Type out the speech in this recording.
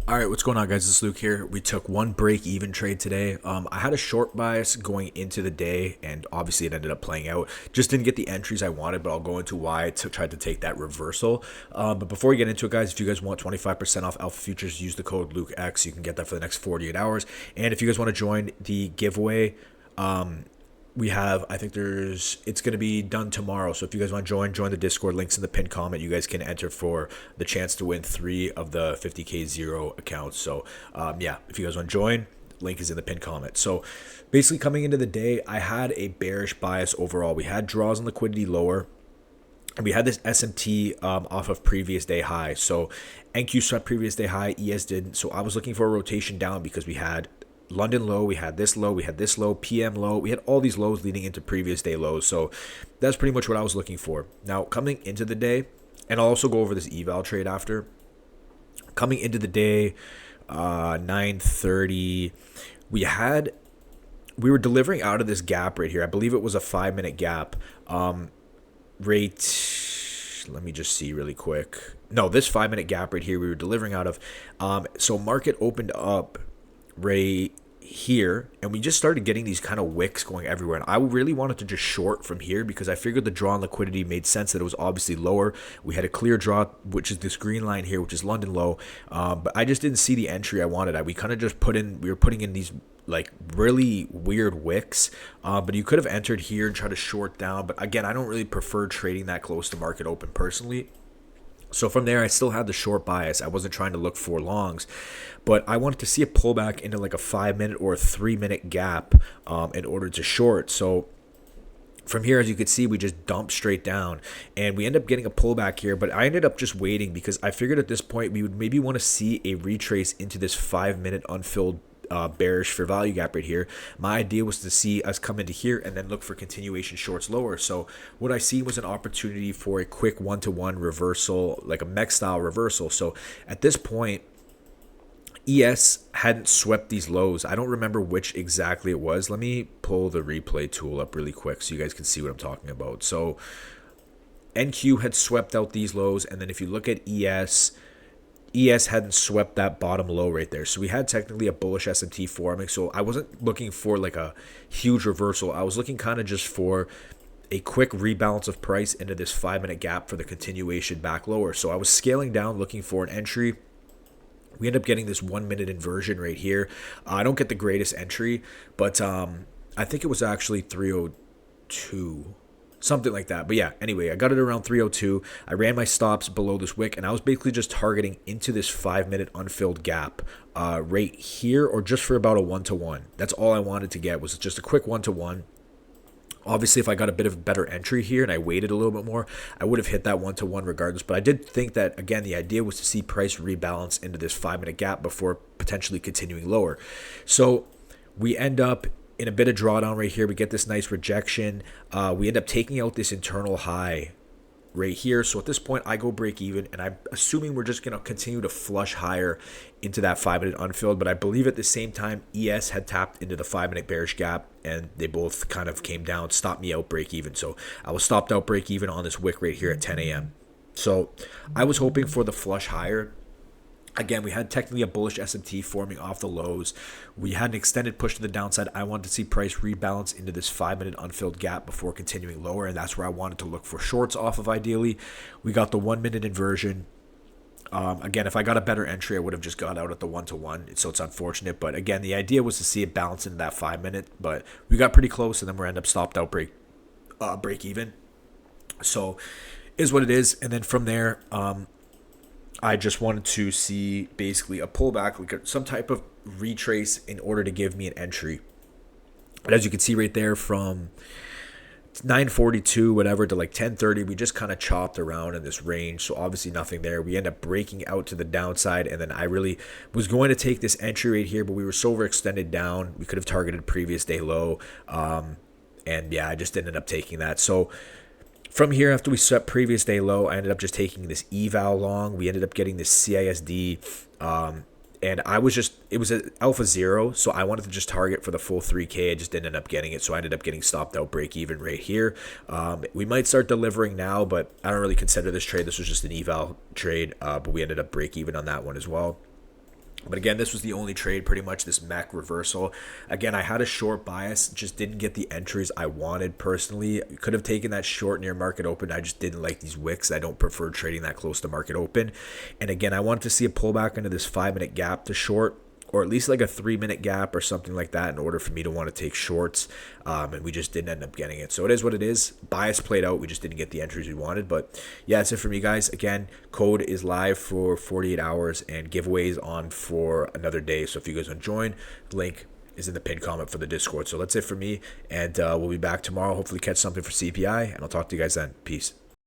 All right, what's going on, guys? This is Luke here. We took one break-even trade today. I had a short bias going into the day, and obviously it ended up playing out. Just didn't get the entries I wanted, but I'll go into why I tried to take that reversal. But before we get into it, guys, if you guys want 25% off Alpha Futures, use the code LukeX. You can get that for the next 48 hours. And if you guys want to join the giveaway, we have, I think it's going to be done tomorrow. So if you guys want to join the Discord. Links in the pinned comment. You guys can enter for the chance to win 3 of the 50k zero accounts. So yeah, if you guys want to join, link is in the pinned comment. So basically, coming into the day, I had a bearish bias overall. We had draws and liquidity lower, and we had this SMT off of previous day high. So NQ swept previous day high, ES didn't. So I was looking for a rotation down because we had London low, we had this low, we had this low, PM low, we had all these lows leading into previous day lows. So that's pretty much what I was looking for. Now, coming into the day, and I'll also go over this eval trade after. Coming into the day, 9:30, we were delivering out of this gap right here. I believe it was a 5-minute gap. Let me just see really quick. No, this 5-minute gap right here we were delivering out of. So market opened up right here, and we just started getting these kind of wicks going everywhere, and I really wanted to just short from here because I figured the draw on liquidity made sense, that it was obviously lower. We had a clear draw, which is this green line here, which is London low, but I just didn't see the entry I wanted. We kind of just we were putting in these like really weird wicks, but you could have entered here and tried to short down, but again, I don't really prefer trading that close to market open personally. So from there, I still had the short bias. I wasn't trying to look for longs, but I wanted to see a pullback into like a 5-minute or a 3-minute gap in order to short. So from here, as you can see, we just dumped straight down, and we end up getting a pullback here, but I ended up just waiting because I figured at this point we would maybe want to see a retrace into this 5-minute unfilled bearish for value gap right here. My idea was to see us come into here and then look for continuation shorts lower. So what I see was an opportunity for a quick one-to-one reversal, like a mech style reversal. So at this point, ES hadn't swept these lows. I don't remember which exactly it was. Let me pull the replay tool up really quick so you guys can see what I'm talking about. So NQ had swept out these lows, and then if you look at ES hadn't swept that bottom low right there. So we had technically a bullish SMT forming. So I wasn't looking for like a huge reversal. I was looking kind of just for a quick rebalance of price into this 5-minute gap for the continuation back lower. So I was scaling down looking for an entry. We end up getting this 1-minute inversion right here. I don't get the greatest entry, but I think it was actually 302. Something like that. But yeah, anyway, I got it around 302. I ran my stops below this wick, and I was basically just targeting into this 5-minute unfilled gap right here, or just for about a 1-to-1. That's all I wanted to get, was just a quick 1-to-1. Obviously, if I got a bit of a better entry here and I waited a little bit more, I would have hit that 1-to-1 regardless. But I did think that, again, the idea was to see price rebalance into this 5-minute gap before potentially continuing lower. So we end up in a bit of drawdown right here. We get this nice rejection. We end up taking out this internal high right here. So at this point, I go break even, and I'm assuming we're just going to continue to flush higher into that 5-minute unfilled. But I believe at the same time, ES had tapped into the 5-minute bearish gap, and they both kind of came down, stopped me out break even. So I was stopped out break even on this wick right here at 10 a.m. So I was hoping for the flush higher. Again, we had technically a bullish SMT forming off the lows. We had an extended push to the downside. I wanted to see price rebalance into this 5-minute unfilled gap before continuing lower, and that's where I wanted to look for shorts off of ideally. We got the 1-minute inversion. Again, if I got a better entry, I would have just got out at the 1-to-1, so it's unfortunate. But again, the idea was to see it balance into that 5-minute, but we got pretty close, and then we end up stopped out break even. So is what it is. And then from there, I just wanted to see basically a pullback, like some type of retrace in order to give me an entry. And as you can see right there, from 9:42 whatever to like 10:30, we just kind of chopped around in this range. So obviously nothing there. We end up breaking out to the downside, and then I really was going to take this entry right here, but we were so overextended down. We could have targeted previous day low, and yeah, I just ended up taking that. So from here, after we set previous day low, I ended up just taking this eval long. We ended up getting this CISD, and it was an alpha 0, so I wanted to just target for the full 3K. I just didn't end up getting it, so I ended up getting stopped out break even right here. We might start delivering now, but I don't really consider this trade. This was just an eval trade, but we ended up break even on that one as well. But again, this was the only trade, pretty much, this mech reversal. Again, I had a short bias, just didn't get the entries I wanted personally. Could have taken that short near market open. I just didn't like these wicks. I don't prefer trading that close to market open. And again, I wanted to see a pullback into this 5-minute gap to short, or at least like a 3-minute gap or something like that in order for me to want to take shorts. And we just didn't end up getting it. So it is what it is. Bias played out. We just didn't get the entries we wanted. But yeah, that's it for me, guys. Again, code is live for 48 hours and giveaways on for another day. So if you guys want to join, link is in the pinned comment for the Discord. So that's it for me. And we'll be back tomorrow. Hopefully catch something for CPI. And I'll talk to you guys then. Peace.